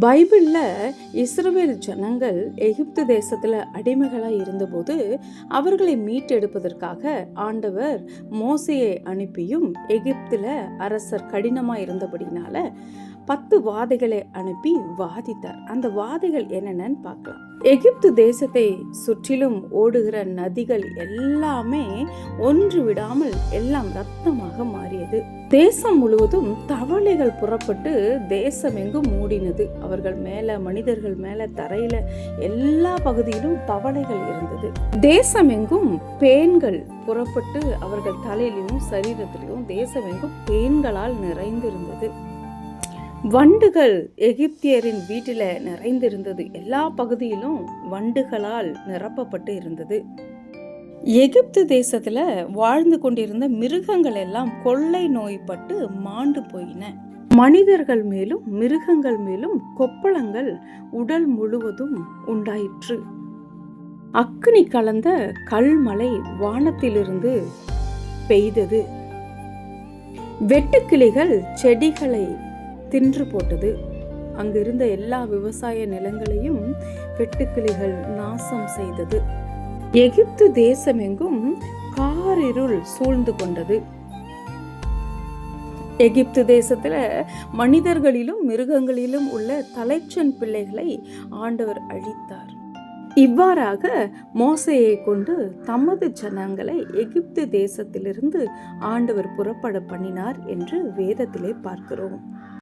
பைபிள்ல இஸ்ரவேல் ஜனங்கள் எகிப்து தேசத்துல அடிமைகளாய் இருந்தபோது அவர்களை மீட்டெடுப்பதற்காக ஆண்டவர் மோசேயை அனுப்பியும், எகிப்துல அரசர் கடினமா இருந்தபடினால 10 வாதைகளை அனுப்பி வாதித்தார். அந்த வாதைகள் என்னென்னு பார்க்கலாம். எகிப்து தேசத்தை சுற்றிலும் ஓடுகிற நதிகள் எல்லாமே ஒன்று விடாமல் எல்லாம் ரத்தமாக மாறியது. தேசம் முழுவதும் தவளைகள் புறப்பட்டு தேசம் எங்கும் மூடினது. அவர்கள் மேல, மனிதர்கள் மேல, தரையில எல்லா பகுதியிலும் தவளைகள் இருந்தது. தேசம் எங்கும் பேன்கள் புறப்பட்டு அவர்கள் தலையிலும் சரீரத்திலும் தேசம் எங்கும் பேன்களால் நிறைந்திருந்தது. வண்டுகள் எகிப்தியரின் வீட்டில நிறைந்திருந்தது. எல்லா பகுதியிலும் வண்டுகளால் நிரப்பப்பட்டு இருந்தது. எகிப்து தேசத்துல வாழ்ந்து கொண்டிருந்த மிருகங்கள் எல்லாம் கொள்ளை நோய்பட்டு மாண்டு போயின. மனிதர்கள் மேலும் மிருகங்கள் மேலும் கொப்பளங்கள் உடல் முழுவதும் உண்டாயிற்று. அக்கினி கலந்த கல்மலை வானத்திலிருந்து பெய்தது. வெட்டுக்கிளிகள் செடிகளை தின்று போட்டது. அங்கிருந்த எல்லா விவசாய நிலங்களையும் வெட்டுக்கிளிகள் நாசம் செய்தது. எகிப்து தேசம் எங்கும் காரிருள் சூழ்ந்து கொண்டது. எகிப்து தேசத்துல மனிதர்களிலும் மிருகங்களிலும் உள்ள தலைச்சன் பிள்ளைகளை ஆண்டவர் அழித்தார். இவ்வாறாக மோசேயை கொண்டு தமது ஜனங்களை எகிப்து தேசத்திலிருந்து ஆண்டவர் புறப்பட பண்ணினார் என்று வேதத்திலே பார்க்கிறோம்.